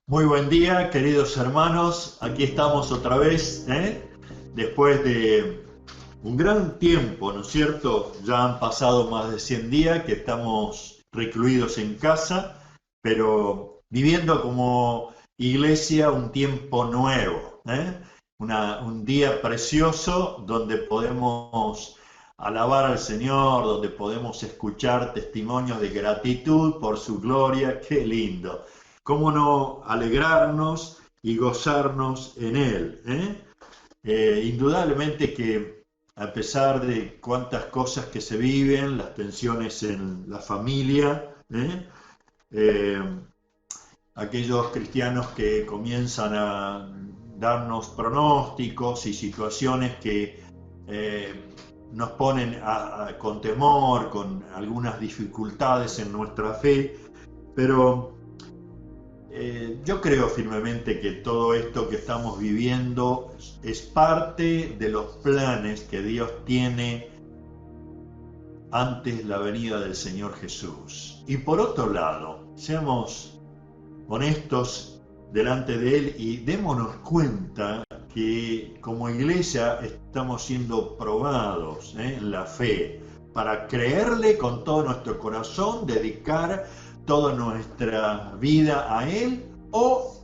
Muy buen día, queridos hermanos. Aquí estamos otra vez, después de un gran tiempo, ¿no es cierto? Ya han pasado más de 100 días que estamos recluidos en casa, pero viviendo como iglesia un tiempo nuevo, un día precioso donde podemos alabar al Señor, donde podemos escuchar testimonios de gratitud por su gloria. Qué lindo. ¿Cómo no alegrarnos y gozarnos en Él? Indudablemente que a pesar de cuántas cosas que se viven, las tensiones en la familia, Eh, aquellos cristianos que comienzan a darnos pronósticos y situaciones que eh, nos ponen con temor, con algunas dificultades en nuestra fe, pero yo creo firmemente que todo esto que estamos viviendo es parte de los planes que Dios tiene antes la venida del Señor Jesús. Y por otro lado, seamos honestos delante de Él y démonos cuenta que como iglesia estamos siendo probados en la fe para creerle con todo nuestro corazón, dedicar toda nuestra vida a Él o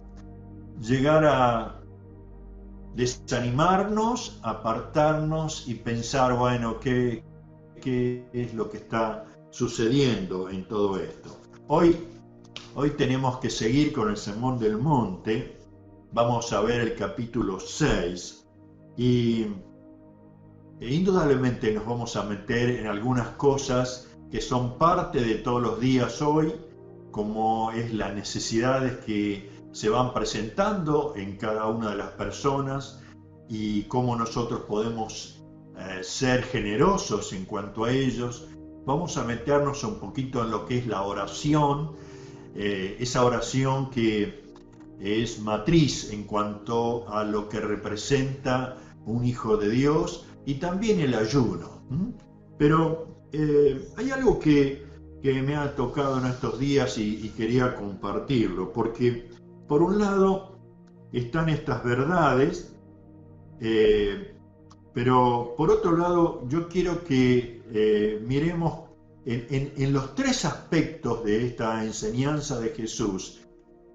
llegar a desanimarnos, apartarnos y pensar, bueno, ¿qué es lo que está sucediendo en todo esto? Hoy tenemos que seguir con el Sermón del Monte. Vamos a ver el capítulo 6 y indudablemente nos vamos a meter en algunas cosas que son parte de todos los días hoy, como es las necesidades que se van presentando en cada una de las personas y cómo nosotros podemos ser generosos en cuanto a ellos. Vamos a meternos un poquito en lo que es la oración, esa oración que es matriz en cuanto a lo que representa un hijo de Dios y también el ayuno. Pero hay algo que me ha tocado en estos días y quería compartirlo, porque por un lado están estas verdades, eh, pero por otro lado yo quiero que miremos en los tres aspectos de esta enseñanza de Jesús.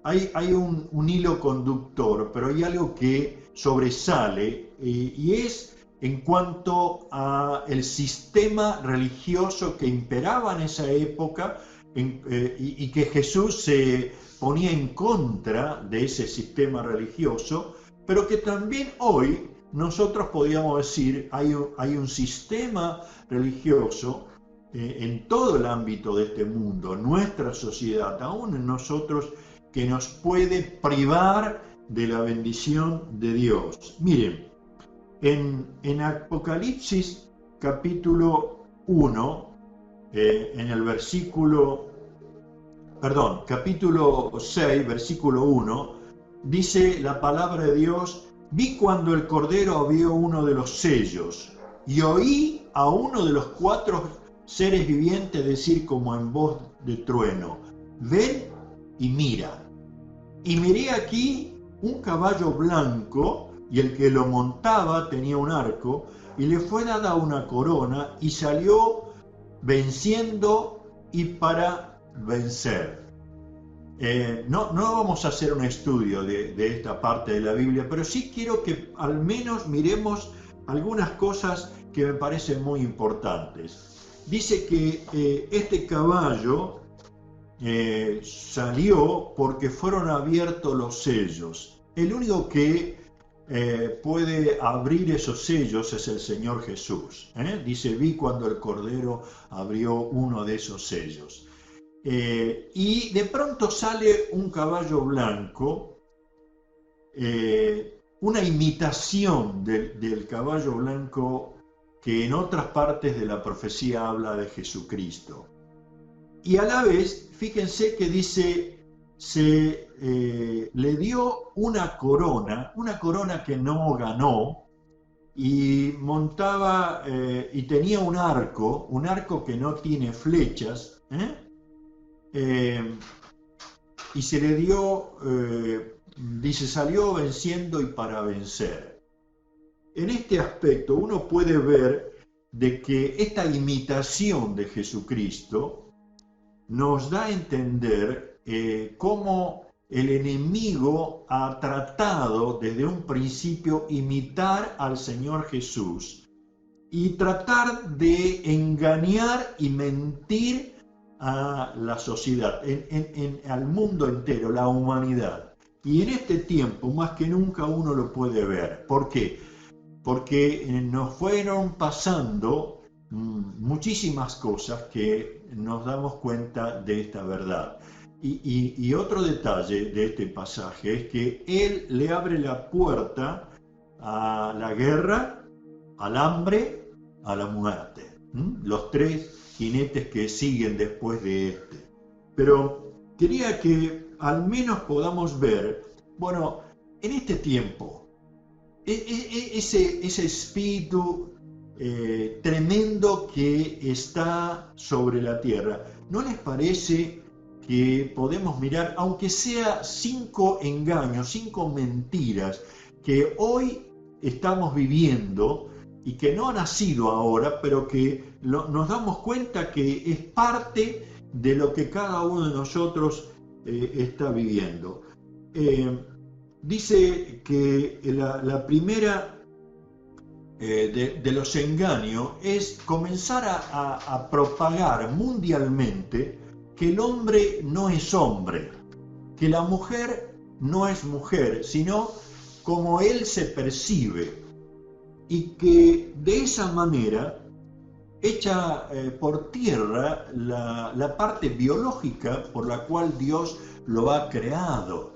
Hay un hilo conductor, pero hay algo que sobresale y es en cuanto a el sistema religioso que imperaba en esa época y que Jesús se ponía en contra de ese sistema religioso, pero que también hoy nosotros podríamos decir hay un sistema religioso en todo el ámbito de este mundo, nuestra sociedad, aún en nosotros, que nos puede privar de la bendición de Dios. Miren, en Apocalipsis capítulo 1, en el capítulo 6, versículo 1, dice la palabra de Dios: vi cuando el Cordero abrió uno de los sellos y oí a uno de los cuatro seres vivientes decir como en voz de trueno: ven y mira. Y miré aquí un caballo blanco, y el que lo montaba tenía un arco, y le fue dada una corona, y salió venciendo y para vencer. No vamos a hacer un estudio de esta parte de la Biblia, pero sí quiero que al menos miremos algunas cosas que me parecen muy importantes. Dice que este caballo salió porque fueron abiertos los sellos. El único que puede abrir esos sellos es el Señor Jesús. Dice: vi cuando el Cordero abrió uno de esos sellos. Y de pronto sale un caballo blanco, una imitación del caballo blanco que en otras partes de la profecía habla de Jesucristo. Y a la vez, fíjense que dice, le dio una corona que no ganó, y montaba y tenía un arco que no tiene flechas, y se le dio, dice, salió venciendo y para vencer. En este aspecto uno puede ver de que esta imitación de Jesucristo nos da a entender cómo el enemigo ha tratado desde un principio imitar al Señor Jesús y tratar de engañar y mentir a la sociedad, al mundo entero, la humanidad. Y en este tiempo, más que nunca, uno lo puede ver. ¿Por qué? Porque nos fueron pasando muchísimas cosas que nos damos cuenta de esta verdad. Y otro detalle de este pasaje es que Él le abre la puerta a la guerra, al hambre, a la muerte. Los tres jinetes que siguen después de este. Pero quería que al menos podamos ver, bueno, en este tiempo, ese espíritu tremendo que está sobre la tierra, ¿no les parece que podemos mirar, aunque sea 5 engaños, 5 mentiras que hoy estamos viviendo y que no han nacido ahora, pero que nos damos cuenta que es parte de lo que cada uno de nosotros está viviendo? Dice que la primera de los engaños es comenzar a propagar mundialmente que el hombre no es hombre, que la mujer no es mujer, sino como él se percibe, y que de esa manera echa por tierra la parte biológica por la cual Dios lo ha creado.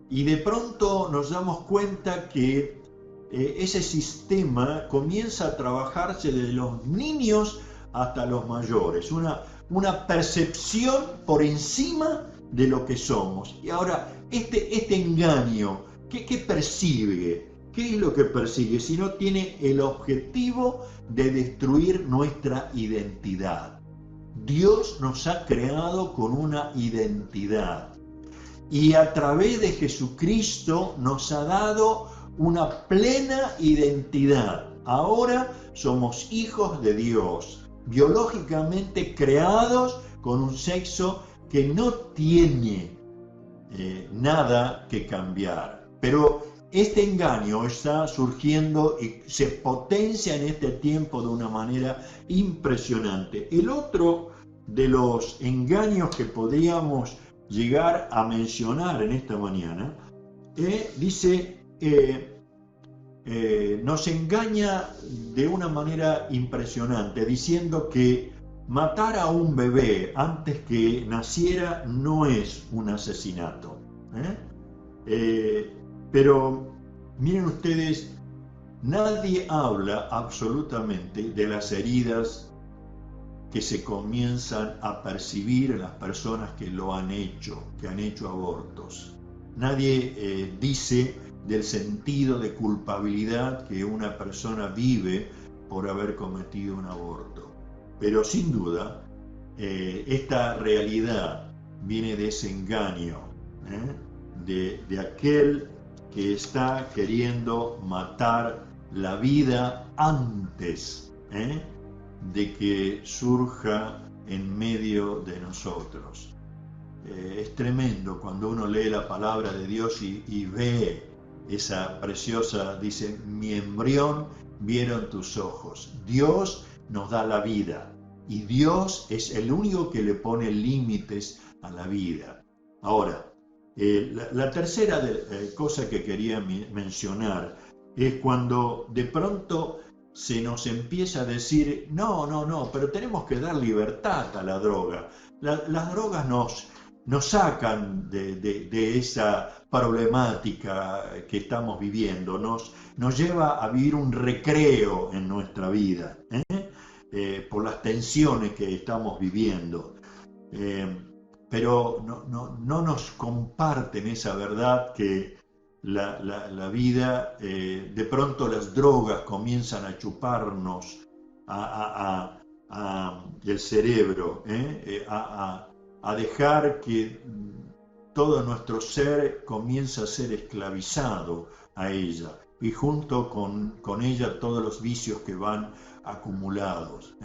Y de pronto nos damos cuenta que ese sistema comienza a trabajarse desde los niños hasta los mayores, una percepción por encima de lo que somos. Y ahora, este engaño, ¿qué persigue? ¿Qué es lo que persigue? Si no tiene el objetivo de destruir nuestra identidad. Dios nos ha creado con una identidad. Y a través de Jesucristo nos ha dado una plena identidad. Ahora somos hijos de Dios, biológicamente creados con un sexo que no tiene nada que cambiar. Pero este engaño está surgiendo y se potencia en este tiempo de una manera impresionante. El otro de los engaños que podríamos llegar a mencionar en esta mañana, dice, nos engaña de una manera impresionante, diciendo que matar a un bebé antes que naciera no es un asesinato. Pero miren ustedes, nadie habla absolutamente de las heridas que se comienzan a percibir en las personas que lo han hecho, que han hecho abortos. Nadie dice del sentido de culpabilidad que una persona vive por haber cometido un aborto. Pero sin duda, esta realidad viene de ese engaño, de aquel que está queriendo matar la vida antes de que surja en medio de nosotros. Es tremendo cuando uno lee la palabra de Dios y ve esa preciosa, dice, mi embrión vieron tus ojos. Dios nos da la vida y Dios es el único que le pone límites a la vida. Ahora, la tercera cosa que quería mencionar es cuando de pronto se nos empieza a decir, no, pero tenemos que dar libertad a la droga. Las drogas nos sacan de esa problemática que estamos viviendo, nos lleva a vivir un recreo en nuestra vida, por las tensiones que estamos viviendo. Pero no nos comparten esa verdad que la vida, de pronto las drogas comienzan a chuparnos el cerebro, a dejar que todo nuestro ser comienza a ser esclavizado a ella, y junto con ella todos los vicios que van acumulados.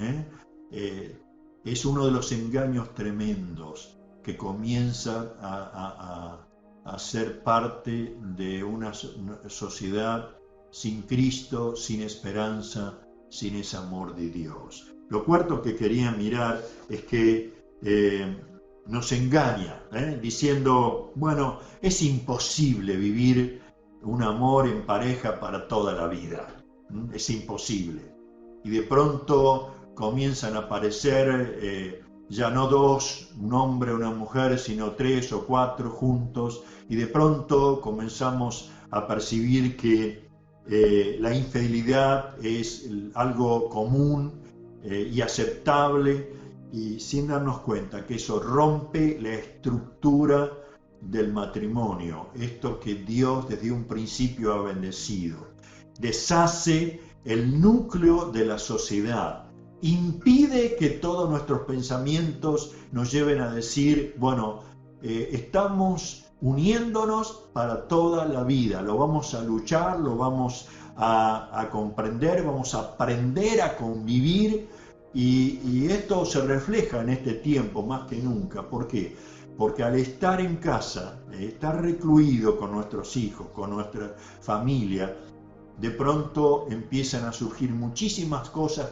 Es uno de los engaños tremendos que comienza a ser parte de una sociedad sin Cristo, sin esperanza, sin ese amor de Dios. Lo cuarto que quería mirar es que nos engaña, diciendo, bueno, es imposible vivir un amor en pareja para toda la vida, es imposible. Y de pronto comienzan a aparecer ya no dos, un hombre, una mujer, sino 3 o 4 juntos, y de pronto comenzamos a percibir que la infidelidad es algo común y aceptable, y sin darnos cuenta que eso rompe la estructura del matrimonio, esto que Dios desde un principio ha bendecido. Deshace el núcleo de la sociedad, impide que todos nuestros pensamientos nos lleven a decir, bueno, estamos uniéndonos para toda la vida, lo vamos a luchar, lo vamos a comprender, vamos a aprender a convivir, y esto se refleja en este tiempo más que nunca. ¿Por qué? Porque al estar en casa, estar recluido con nuestros hijos, con nuestra familia, de pronto empiezan a surgir muchísimas cosas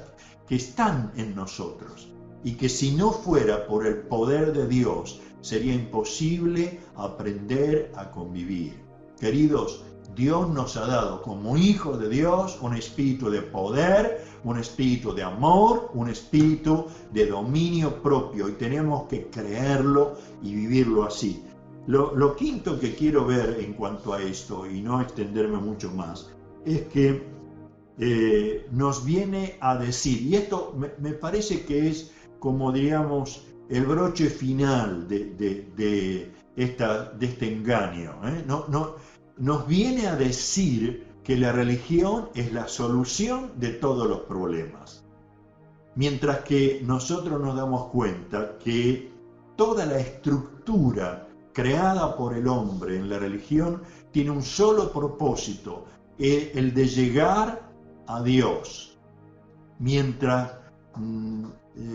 que están en nosotros y que si no fuera por el poder de Dios, sería imposible aprender a convivir. Queridos, Dios nos ha dado como hijos de Dios un espíritu de poder, un espíritu de amor, un espíritu de dominio propio, y tenemos que creerlo y vivirlo así. Lo quinto que quiero ver en cuanto a esto, y no extenderme mucho más, es que nos viene a decir, y esto me parece que es como diríamos el broche final de este engaño, nos viene a decir que la religión es la solución de todos los problemas, mientras que nosotros nos damos cuenta que toda la estructura creada por el hombre en la religión tiene un solo propósito, el de llegar a Dios. Mientras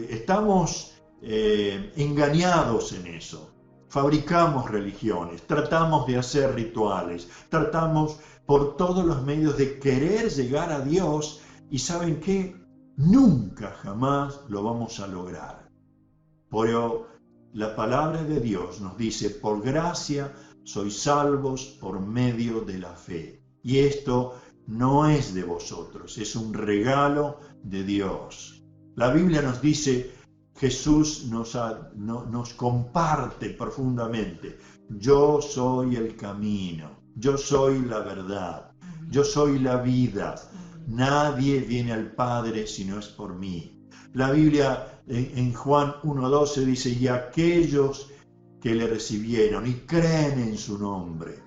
estamos engañados en eso, fabricamos religiones, tratamos de hacer rituales, tratamos por todos los medios de querer llegar a Dios, y ¿saben qué? Nunca jamás lo vamos a lograr. Pero la palabra de Dios nos dice, por gracia sois salvos por medio de la fe. Y esto no es de vosotros, es un regalo de Dios. La Biblia nos dice, Jesús nos comparte profundamente, yo soy el camino, yo soy la verdad, yo soy la vida, nadie viene al Padre si no es por mí. La Biblia en Juan 1:12 dice, y aquellos que le recibieron y creen en su nombre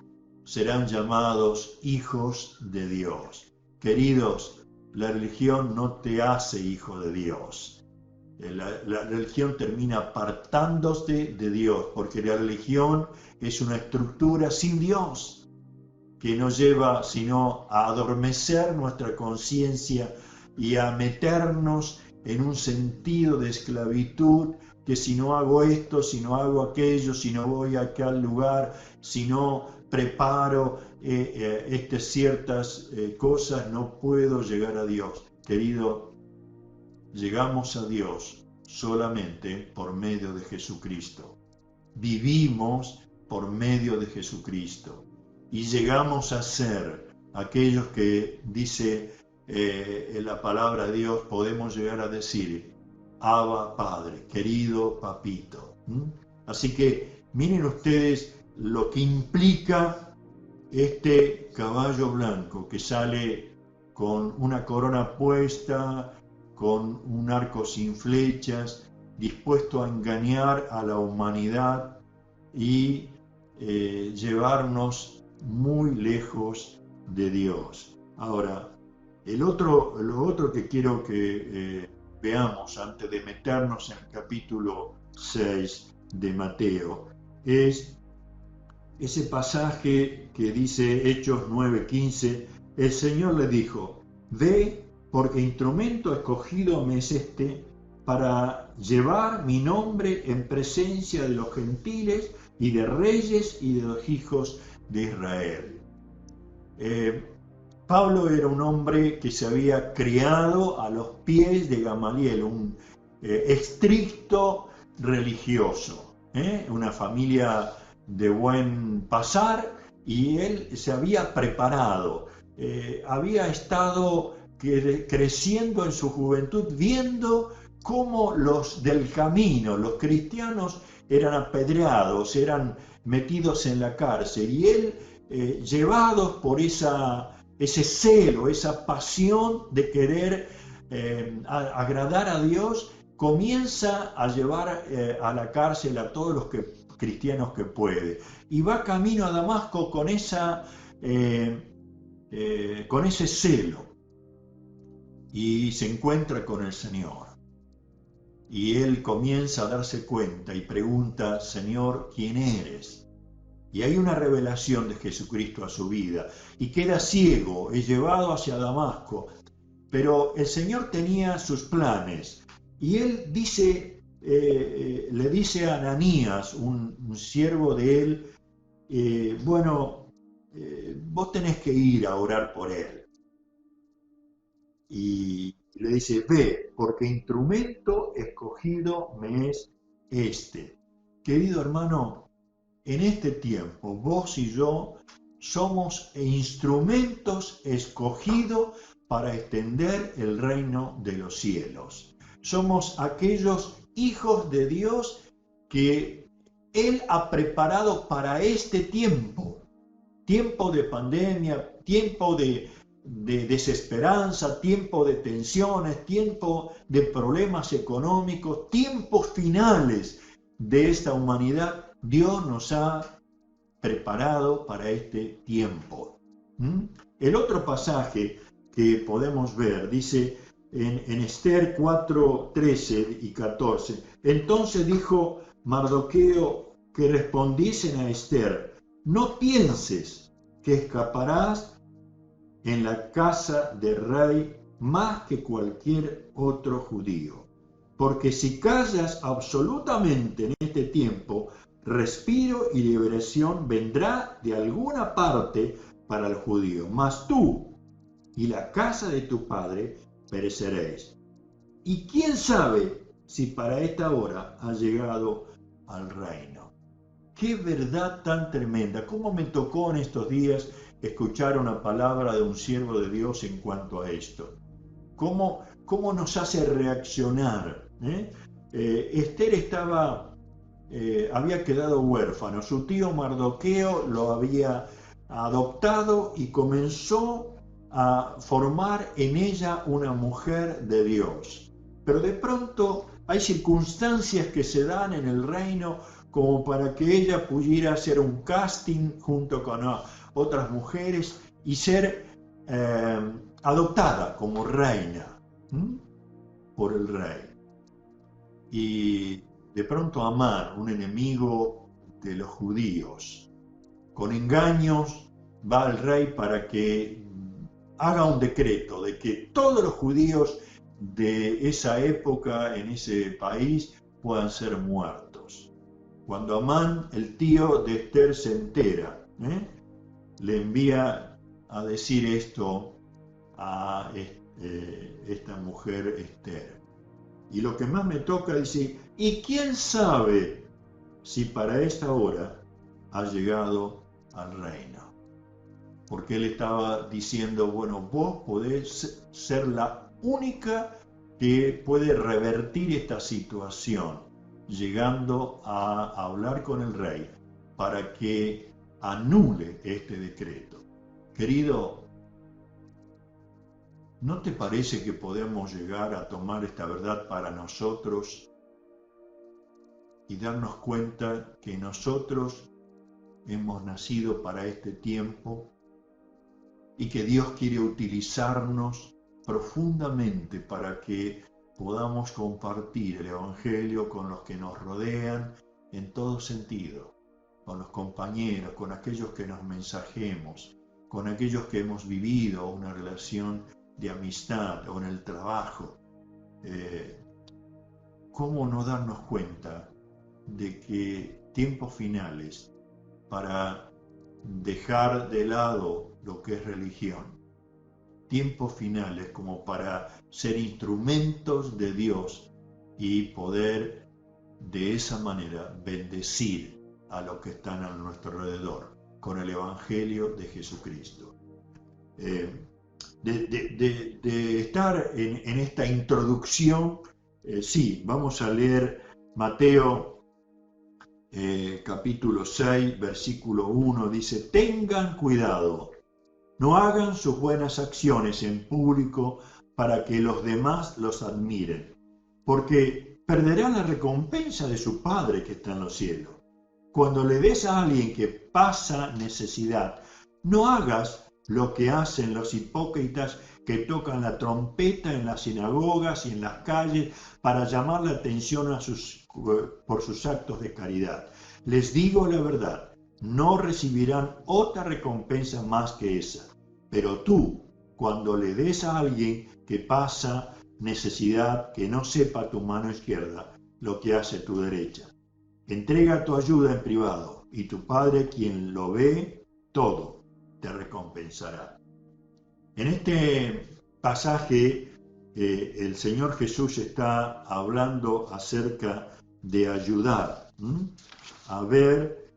serán llamados hijos de Dios. Queridos, la religión no te hace hijo de Dios. La religión termina apartándose de Dios, porque la religión es una estructura sin Dios, que nos lleva sino a adormecer nuestra conciencia y a meternos en un sentido de esclavitud, que si no hago esto, si no hago aquello, si no voy a aquel lugar, si no preparo ciertas cosas, no puedo llegar a Dios. Querido, llegamos a Dios solamente por medio de Jesucristo. Vivimos por medio de Jesucristo. Y llegamos a ser aquellos que dice en la palabra de Dios, podemos llegar a decir, Abba Padre, querido papito. Así que miren ustedes lo que implica este caballo blanco que sale con una corona puesta, con un arco sin flechas, dispuesto a engañar a la humanidad y llevarnos muy lejos de Dios. Ahora, lo otro que quiero que veamos antes de meternos en el capítulo 6 de Mateo es ese pasaje que dice Hechos 9:15, el Señor le dijo, ve, porque instrumento escogido me es este para llevar mi nombre en presencia de los gentiles y de reyes y de los hijos de Israel. Pablo era un hombre que se había criado a los pies de Gamaliel, un estricto religioso, una familia de buen pasar, y él se había preparado, había estado creciendo en su juventud viendo cómo los del camino, los cristianos, eran apedreados, eran metidos en la cárcel, y él, llevados por ese celo, esa pasión de querer agradar a Dios, comienza a llevar a la cárcel a todos los cristianos que puede, y va camino a Damasco con ese celo, y se encuentra con el Señor, y él comienza a darse cuenta y pregunta, Señor, ¿quién eres? Y hay una revelación de Jesucristo a su vida, y queda ciego, es llevado hacia Damasco. Pero el Señor tenía sus planes, y él le dice a Ananías, un siervo de él, vos tenés que ir a orar por él. Y le dice, ve, porque instrumento escogido me es este. Querido hermano, en este tiempo, vos y yo somos instrumentos escogidos para extender el reino de los cielos. Somos aquellos hijos de Dios que Él ha preparado para este tiempo. Tiempo de pandemia, tiempo de desesperanza, tiempo de tensiones, tiempo de problemas económicos, tiempos finales de esta humanidad. Dios nos ha preparado para este tiempo. El otro pasaje que podemos ver dice en Esther 4, 13 y 14, entonces dijo Mardoqueo que respondiesen a Esther, no pienses que escaparás en la casa del rey más que cualquier otro judío, porque si callas absolutamente en este tiempo, respiro y liberación vendrá de alguna parte para el judío, mas tú y la casa de tu padre pereceréis. Y quién sabe si para esta hora ha llegado al reino. Qué verdad tan tremenda. Cómo me tocó en estos días escuchar una palabra de un siervo de Dios en cuanto a esto. Cómo nos hace reaccionar. Esther había quedado huérfano. Su tío Mardoqueo lo había adoptado y comenzó a formar en ella una mujer de Dios. Pero de pronto hay circunstancias que se dan en el reino como para que ella pudiera hacer un casting junto con otras mujeres y ser adoptada como reina por el rey. Y de pronto Amán, un enemigo de los judíos, con engaños va al rey para que haga un decreto de que todos los judíos de esa época en ese país puedan ser muertos. Cuando Amán, el tío de Esther, se entera, le envía a decir esto a esta mujer Esther. Y lo que más me toca dice, ¿y quién sabe si para esta hora ha llegado al reino? Porque él estaba diciendo, bueno, vos podés ser la única que puede revertir esta situación, llegando a hablar con el rey para que anule este decreto. Querido, ¿no te parece que podemos llegar a tomar esta verdad para nosotros y darnos cuenta que nosotros hemos nacido para este tiempo y que Dios quiere utilizarnos profundamente para que podamos compartir el Evangelio con los que nos rodean en todo sentido? con los compañeros, con aquellos que nos mensajemos, con aquellos que hemos vivido una relación de amistad o en el trabajo. ¿Cómo no darnos cuenta de que tiempos finales para dejar de lado lo que es religión, tiempos finales como para ser instrumentos de Dios y poder de esa manera bendecir a los que están a nuestro alrededor con el Evangelio de Jesucristo? De estar en esta introducción, sí, vamos a leer Mateo capítulo 6, versículo 1, dice: tengan cuidado, no hagan sus buenas acciones en público para que los demás los admiren, porque perderán la recompensa de su Padre que está en los cielos. Cuando le des a alguien que pasa necesidad, no hagas lo que hacen los hipócritas que tocan la trompeta en las sinagogas y en las calles para llamar la atención por sus actos de caridad. Les digo la verdad, no recibirán otra recompensa más que esa. Pero tú, cuando le des a alguien que pasa necesidad, que no sepa tu mano izquierda lo que hace tu derecha, entrega tu ayuda en privado, y tu Padre, quien lo ve todo, te recompensará. En este pasaje, el Señor Jesús está hablando acerca de ayudar, a ver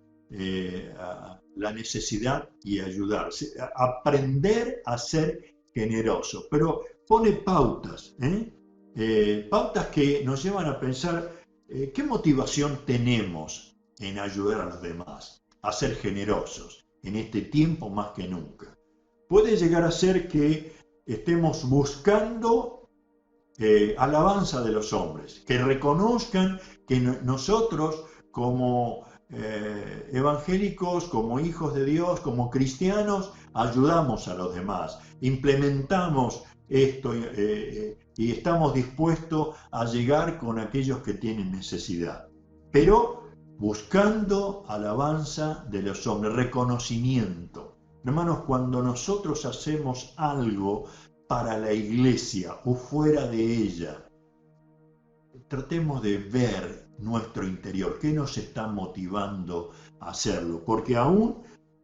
la necesidad y ayudarse, aprender a ser generoso, pero pone pautas, pautas que nos llevan a pensar qué motivación tenemos en ayudar a los demás, a ser generosos en este tiempo más que nunca. Puede llegar a ser que estemos buscando alabanza de los hombres, que reconozcan que nosotros como evangélicos, como hijos de Dios, como cristianos, ayudamos a los demás, implementamos esto y estamos dispuestos a llegar con aquellos que tienen necesidad, pero buscando alabanza de los hombres, reconocimiento. Hermanos, cuando nosotros hacemos algo para la iglesia o fuera de ella, tratemos de ver nuestro interior, qué nos está motivando a hacerlo, porque aún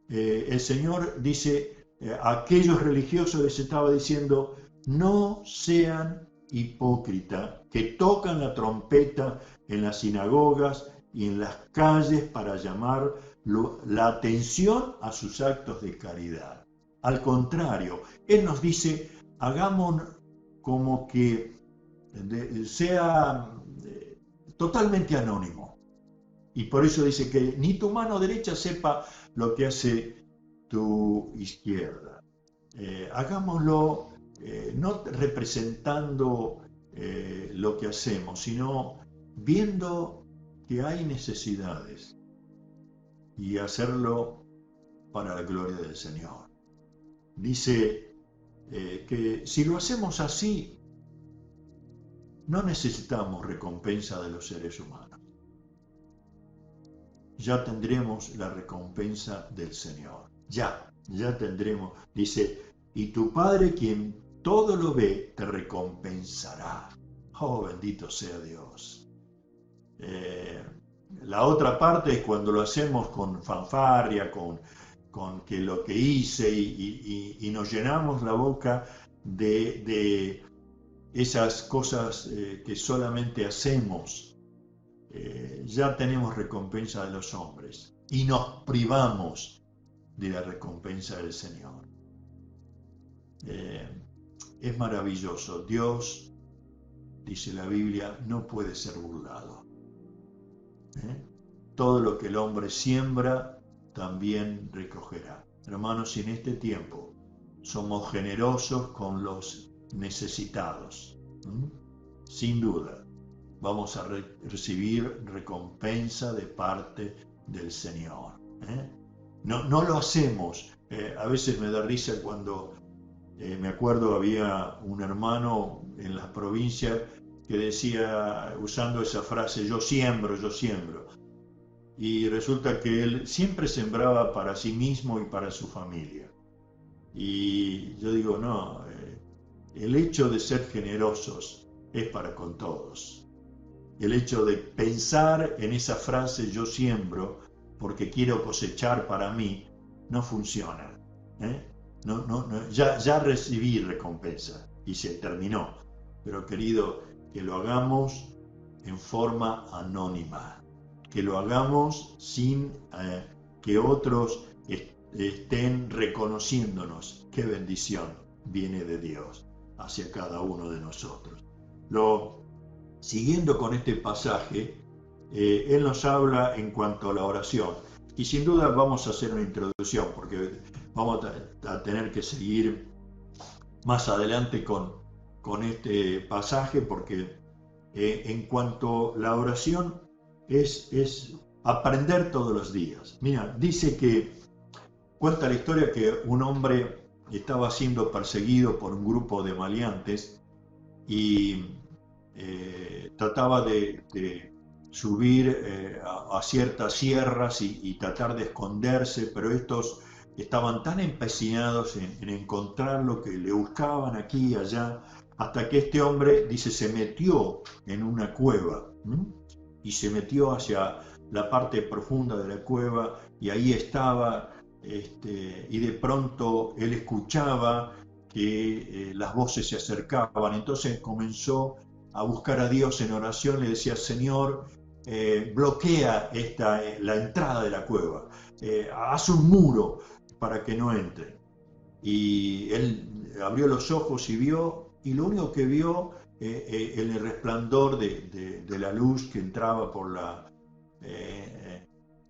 el Señor dice, a aquellos religiosos les estaba diciendo: no sean hipócritas, que tocan la trompeta en las sinagogas y en las calles para llamar la atención a sus actos de caridad. Al contrario, Él nos dice, hagamos como que sea totalmente anónimo. Y por eso dice que ni tu mano derecha sepa lo que hace tu izquierda. Hagámoslo no representando lo que hacemos, sino viendo que hay necesidades y hacerlo para la gloria del Señor. Dice que si lo hacemos así, no necesitamos recompensa de los seres humanos. Ya tendremos la recompensa del Señor. Ya tendremos. Dice, y tu Padre, quien todo lo ve, te recompensará. Oh, bendito sea Dios. La otra parte es cuando lo hacemos con fanfarria, con que lo que hice y nos llenamos la boca de esas cosas que solamente hacemos. Ya tenemos recompensa de los hombres y nos privamos de la recompensa del Señor. Es maravilloso. Dios, dice la Biblia, no puede ser burlado. Todo lo que el hombre siembra, también recogerá. Hermanos, si en este tiempo somos generosos con los necesitados, sin duda vamos a recibir recompensa de parte del Señor. No lo hacemos. A veces me da risa cuando me acuerdo, había un hermano en la provincia que decía, usando esa frase, yo siembro. y resulta que él siempre sembraba para sí mismo y para su familia. Y yo digo, no, el hecho de ser generosos es para con todos. El hecho de pensar en esa frase yo siembro porque quiero cosechar para mí no funciona. Ya recibí recompensa y se terminó. Pero querido, que lo hagamos en forma anónima, que lo hagamos sin que otros estén reconociéndonos. Qué bendición viene de Dios hacia cada uno de nosotros. Siguiendo con este pasaje, él nos habla en cuanto a la oración. Y sin duda vamos a hacer una introducción, porque vamos a tener que seguir más adelante con este pasaje, porque en cuanto a la oración es aprender todos los días. Mira, dice que cuenta la historia que un hombre estaba siendo perseguido por un grupo de maleantes y trataba de subir a ciertas sierras y tratar de esconderse, pero estos estaban tan empecinados en encontrar lo que le buscaban aquí y allá, hasta que este hombre, dice, se metió en una cueva, y se metió hacia la parte profunda de la cueva, y ahí estaba, y de pronto él escuchaba que las voces se acercaban. Entonces comenzó a buscar a Dios en oración, le decía, Señor, bloquea la entrada de la cueva, haz un muro para que no entre. Y él abrió los ojos y vio, y lo único que vio en el resplandor de la luz que entraba por la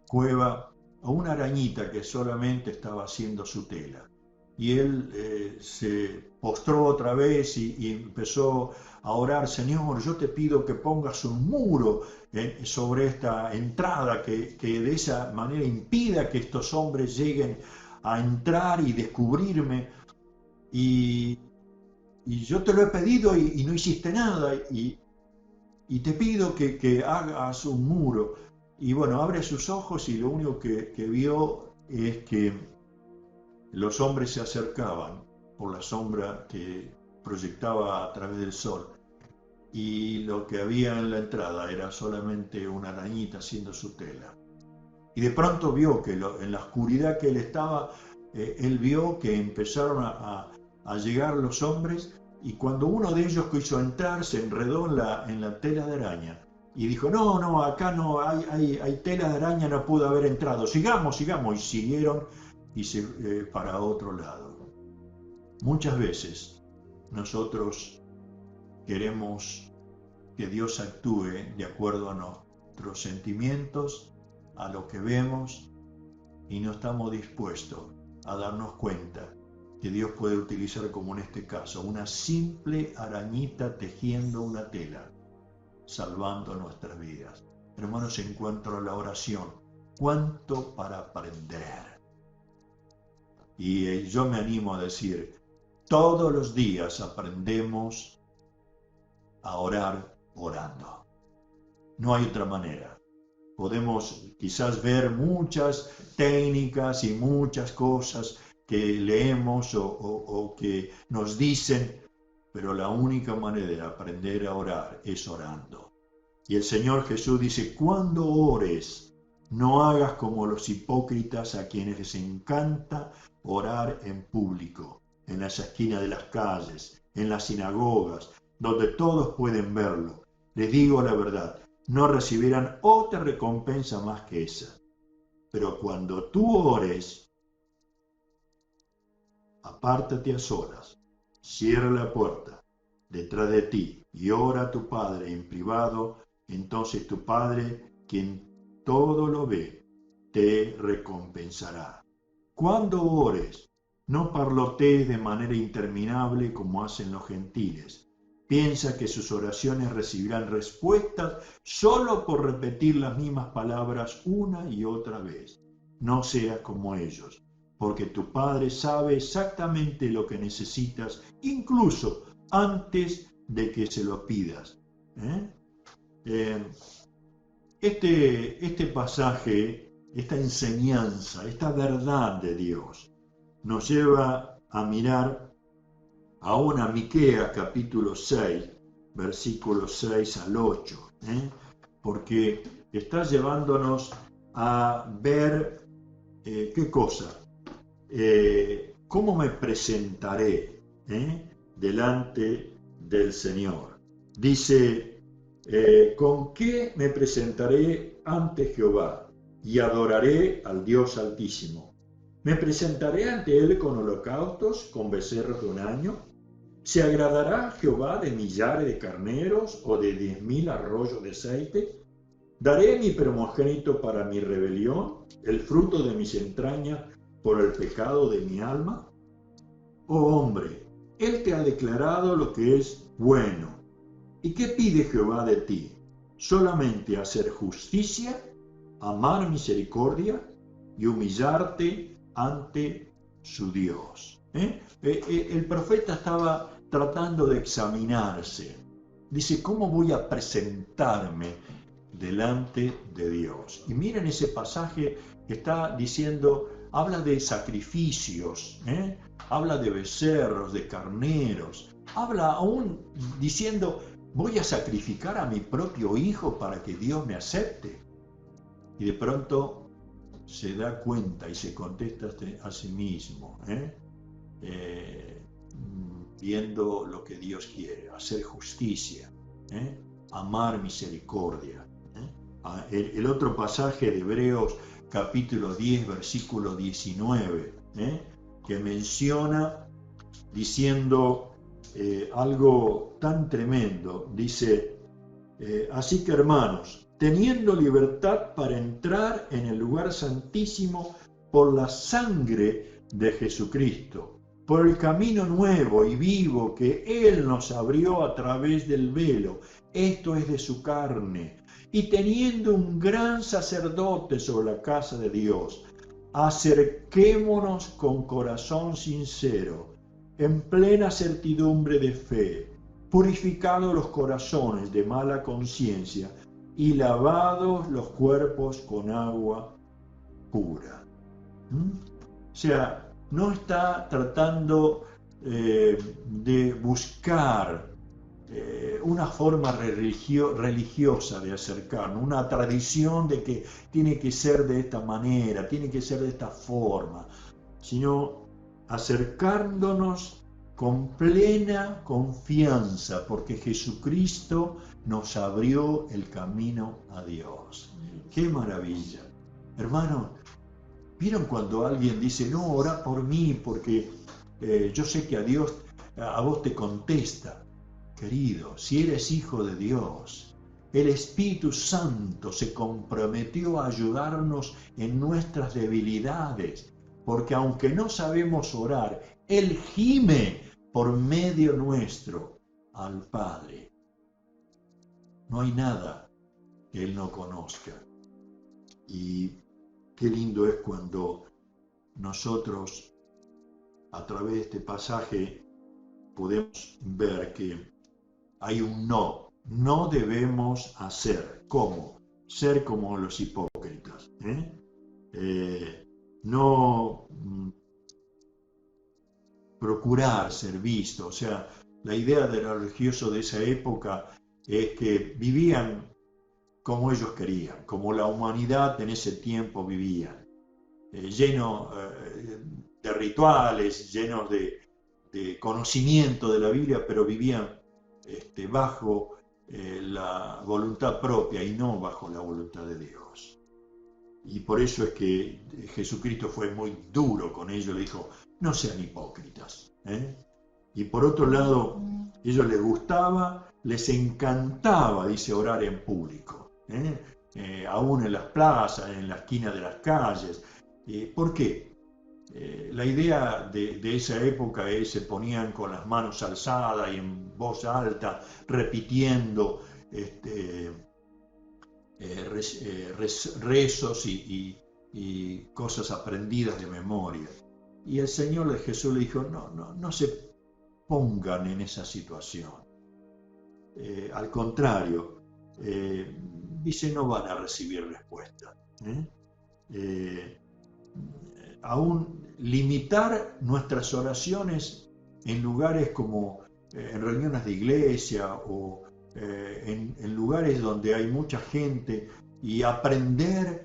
cueva, a una arañita que solamente estaba haciendo su tela. Y él se postró otra vez y empezó a orar, Señor, yo te pido que pongas un muro sobre esta entrada, que de esa manera impida que estos hombres lleguen a entrar y descubrirme. Y yo te lo he pedido y no hiciste nada, y te pido que hagas un muro. Y bueno, abre sus ojos y lo único que vio es que los hombres se acercaban por la sombra que proyectaba a través del sol, y lo que había en la entrada era solamente una arañita haciendo su tela. Y de pronto vio que en la oscuridad que él estaba, él vio que empezaron a llegar los hombres, y cuando uno de ellos quiso entrar se enredó en la tela de araña y dijo, no, acá no hay tela de araña, no pudo haber entrado, sigamos, y siguieron para otro lado. Muchas veces nosotros queremos que Dios actúe de acuerdo a nuestros sentimientos, a lo que vemos, y no estamos dispuestos a darnos cuenta que Dios puede utilizar, como en este caso, una simple arañita tejiendo una tela, salvando nuestras vidas. Hermanos, en cuanto a la oración, ¿cuánto para aprender? Y yo me animo a decir, todos los días aprendemos a orar orando. No hay otra manera. Podemos quizás ver muchas técnicas y muchas cosas que leemos o que nos dicen, pero la única manera de aprender a orar es orando. Y el Señor Jesús dice, cuando ores, no hagas como los hipócritas, a quienes les encanta orar en público, en las esquinas de las calles, en las sinagogas, donde todos pueden verlo. Les digo la verdad, no recibirán otra recompensa más que esa. Pero cuando tú ores, apártate a solas, cierra la puerta detrás de ti y ora a tu Padre en privado, entonces tu Padre, quien todo lo ve, te recompensará. Cuando ores, no parlotees de manera interminable como hacen los gentiles. Piensa que sus oraciones recibirán respuestas solo por repetir las mismas palabras una y otra vez. No seas como ellos, porque tu Padre sabe exactamente lo que necesitas, incluso antes de que se lo pidas. Este pasaje, esta enseñanza, esta verdad de Dios, nos lleva a mirar aún a Miqueas capítulo 6, versículos 6 al 8, porque está llevándonos a ver qué cosa, cómo me presentaré delante del Señor. Dice, ¿con qué me presentaré ante Jehová y adoraré al Dios Altísimo? ¿Me presentaré ante Él con holocaustos, con becerros de un año? ¿Se agradará Jehová de millares de carneros o de 10.000 arroyos de aceite? ¿Daré mi primogénito para mi rebelión, el fruto de mis entrañas por el pecado de mi alma? Oh hombre, Él te ha declarado lo que es bueno. ¿Y qué pide Jehová de ti? Solamente hacer justicia, amar misericordia y humillarte ante su Dios. El profeta estaba tratando de examinarse. Dice, ¿cómo voy a presentarme delante de Dios? Y miren ese pasaje que está diciendo, habla de sacrificios, habla de becerros, de carneros, habla aún diciendo, voy a sacrificar a mi propio hijo para que Dios me acepte. Y de pronto se da cuenta y se contesta a sí mismo, viendo lo que Dios quiere, hacer justicia, amar misericordia. El otro pasaje de Hebreos capítulo 10, versículo 19, que menciona diciendo algo tan tremendo, dice, así que hermanos, teniendo libertad para entrar en el lugar santísimo por la sangre de Jesucristo, por el camino nuevo y vivo que Él nos abrió a través del velo, esto es de su carne, y teniendo un gran sacerdote sobre la casa de Dios, acerquémonos con corazón sincero, en plena certidumbre de fe, purificados los corazones de mala conciencia y lavados los cuerpos con agua pura. O sea, no está tratando de buscar una forma religiosa de acercarnos, una tradición de que tiene que ser de esta manera, tiene que ser de esta forma, sino acercándonos con plena confianza, porque Jesucristo nos abrió el camino a Dios. ¡Qué maravilla! Hermano, ¿vieron cuando alguien dice, no, ora por mí, porque yo sé que a vos te contesta? Querido, si eres hijo de Dios, el Espíritu Santo se comprometió a ayudarnos en nuestras debilidades, porque aunque no sabemos orar, Él gime por medio nuestro al Padre. No hay nada que Él no conozca. Y qué lindo es cuando nosotros, a través de este pasaje, podemos ver que hay un no. No debemos hacer. ¿Cómo? Ser como los hipócritas. No procurar ser visto. O sea, la idea de los religiosos de esa época es que vivían como ellos querían, como la humanidad en ese tiempo vivía, lleno de rituales, llenos de conocimiento de la Biblia, pero vivían bajo la voluntad propia y no bajo la voluntad de Dios. Y por eso es que Jesucristo fue muy duro con ellos, le dijo, no sean hipócritas. Y por otro lado, a ellos les gustaba, les encantaba, dice, orar en público, aún en las plazas, en la esquina de las calles. ¿Por qué? La idea de esa época es se ponían con las manos alzadas y en voz alta, repitiendo rezos y cosas aprendidas de memoria. Y el Señor Jesús le dijo, no se pongan en esa situación. Al contrario, dice, no van a recibir respuesta. Aún limitar nuestras oraciones en lugares como en reuniones de iglesia o en lugares donde hay mucha gente, y aprender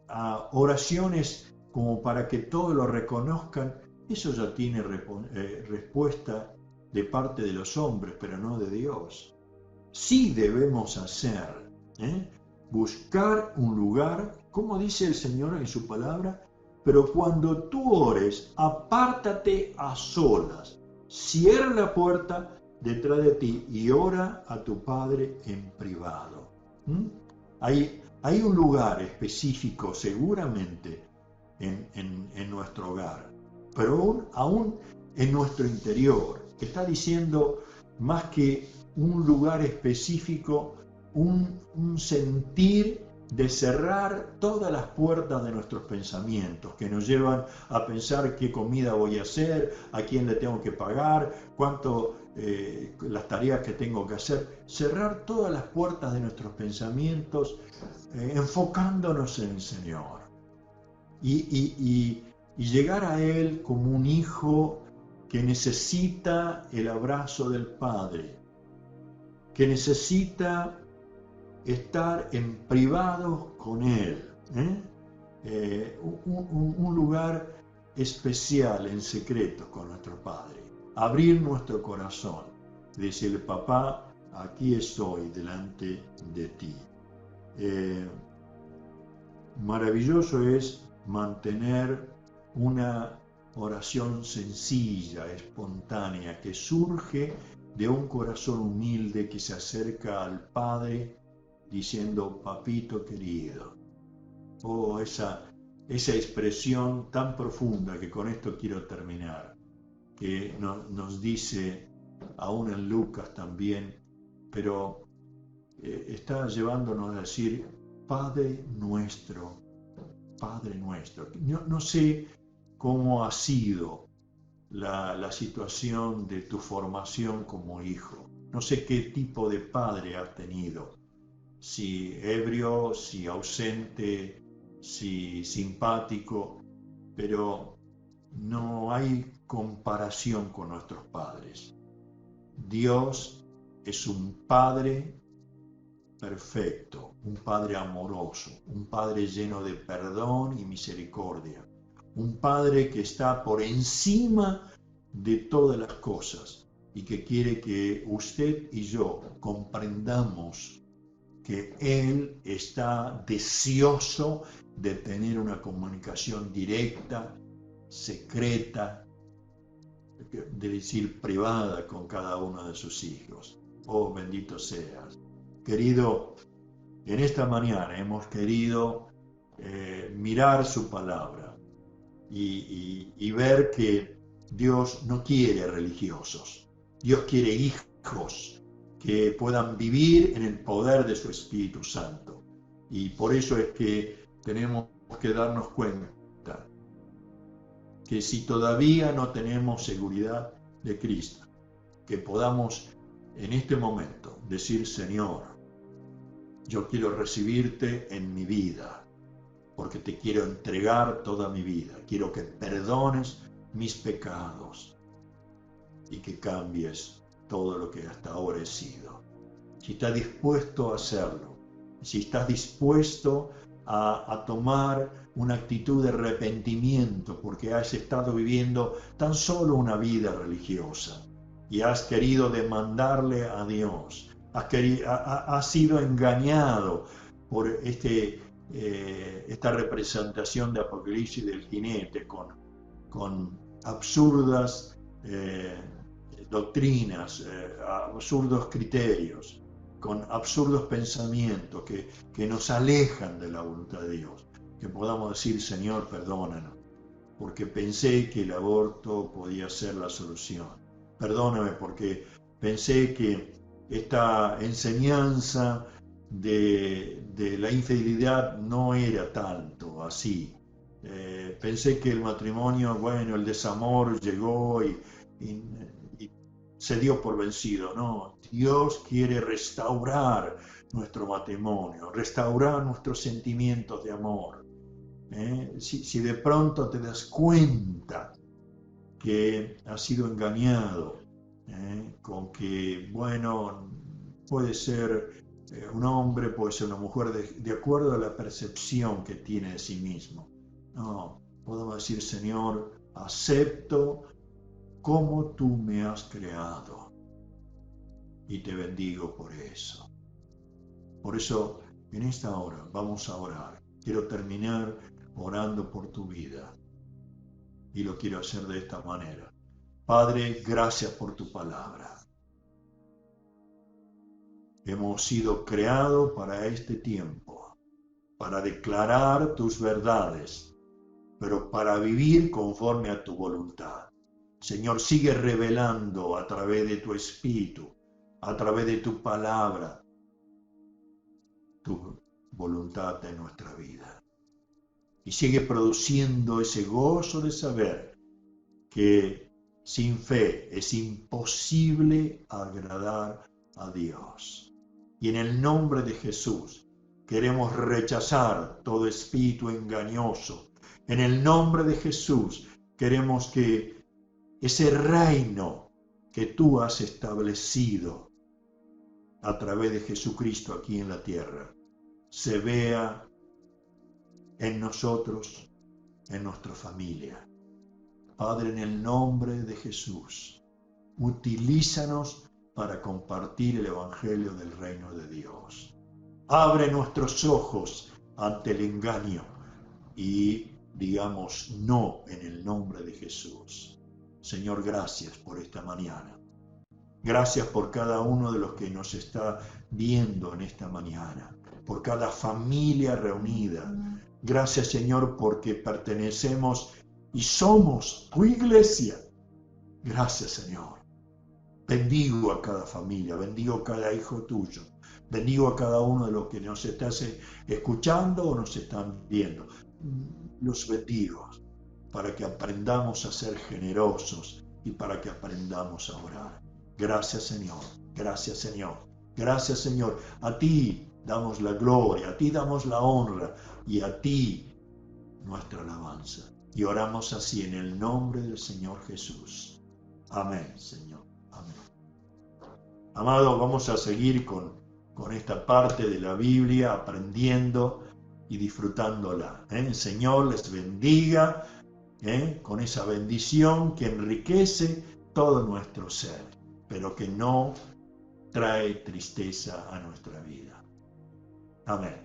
a oraciones como para que todos lo reconozcan, eso ya tiene respuesta de parte de los hombres, pero no de Dios. Sí debemos hacer, buscar un lugar, como dice el Señor en su palabra, pero cuando tú ores, apártate a solas, cierra la puerta detrás de ti y ora a tu Padre en privado. Hay un lugar específico seguramente en nuestro hogar, pero aún en nuestro interior, que está diciendo más que un lugar específico, un sentir de cerrar todas las puertas de nuestros pensamientos, que nos llevan a pensar qué comida voy a hacer, a quién le tengo que pagar, las tareas que tengo que hacer. Cerrar todas las puertas de nuestros pensamientos, enfocándonos en el Señor. Y llegar a Él como un hijo que necesita el abrazo del Padre, que necesita estar en privado con Él, un lugar especial, en secreto con nuestro Padre, abrir nuestro corazón, decirle, papá, aquí estoy delante de ti. Maravilloso es mantener una oración sencilla, espontánea, que surge de un corazón humilde que se acerca al Padre diciendo, papito querido. Oh, esa expresión tan profunda, que con esto quiero terminar, que nos dice aún en Lucas también, pero está llevándonos a decir, Padre nuestro, Padre nuestro. No sé cómo ha sido la situación de tu formación como hijo. No sé qué tipo de padre has tenido. Si ebrio, si ausente, si simpático, pero no hay comparación con nuestros padres. Dios es un Padre perfecto, un Padre amoroso, un Padre lleno de perdón y misericordia, un Padre que está por encima de todas las cosas y que quiere que usted y yo comprendamos que Él está deseoso de tener una comunicación directa, secreta, de decir privada con cada uno de sus hijos. Oh, bendito seas. Querido, en esta mañana hemos querido mirar su palabra y ver que Dios no quiere religiosos. Dios quiere hijos que puedan vivir en el poder de su Espíritu Santo. Y por eso es que tenemos que darnos cuenta que si todavía no tenemos seguridad de Cristo, que podamos en este momento decir, Señor, yo quiero recibirte en mi vida, porque te quiero entregar toda mi vida. Quiero que perdones mis pecados y que cambies todo lo que hasta ahora he sido. Si estás dispuesto a hacerlo, si estás dispuesto a tomar una actitud de arrepentimiento porque has estado viviendo tan solo una vida religiosa y has querido demandarle a Dios, has sido engañado por esta representación de Apocalipsis del jinete con absurdas doctrinas, absurdos criterios, con absurdos pensamientos que nos alejan de la voluntad de Dios. Que podamos decir, Señor, perdónanos, porque pensé que el aborto podía ser la solución. Perdóname porque pensé que esta enseñanza de la infidelidad no era tanto así. Pensé que el matrimonio, bueno, el desamor llegó y se dio por vencido. No, Dios quiere restaurar nuestro matrimonio, restaurar nuestros sentimientos de amor. Si de pronto te das cuenta que has sido engañado, con que, bueno, puede ser un hombre, puede ser una mujer, de acuerdo a la percepción que tiene de sí mismo. No, podemos decir, Señor, acepto como tú me has creado y te bendigo por eso. Por eso, en esta hora vamos a orar. Quiero terminar orando por tu vida y lo quiero hacer de esta manera. Padre, gracias por tu palabra. Hemos sido creados para este tiempo, para declarar tus verdades, pero para vivir conforme a tu voluntad. Señor, sigue revelando a través de tu Espíritu, a través de tu palabra, tu voluntad en nuestra vida. Y sigue produciendo ese gozo de saber que sin fe es imposible agradar a Dios. Y en el nombre de Jesús queremos rechazar todo espíritu engañoso. En el nombre de Jesús queremos que ese reino que tú has establecido a través de Jesucristo aquí en la tierra se vea en nosotros, en nuestra familia. Padre, en el nombre de Jesús, utilízanos para compartir el Evangelio del Reino de Dios. Abre nuestros ojos ante el engaño y digamos no en el nombre de Jesús. Señor, gracias por esta mañana. Gracias por cada uno de los que nos está viendo en esta mañana, por cada familia reunida. Gracias, Señor, porque pertenecemos y somos tu iglesia. Gracias, Señor. Bendigo a cada familia, bendigo a cada hijo tuyo, bendigo a cada uno de los que nos están escuchando o nos están viendo. Los bendigo para que aprendamos a ser generosos y para que aprendamos a orar. Gracias, Señor. Gracias, Señor. Gracias, Señor. A ti damos la gloria, a ti damos la honra y a ti nuestra alabanza. Y oramos así en el nombre del Señor Jesús. Amén, Señor. Amén. Amados, vamos a seguir con esta parte de la Biblia, aprendiendo y disfrutándola. El Señor les bendiga con esa bendición que enriquece todo nuestro ser, pero que no trae tristeza a nuestra vida. Amén.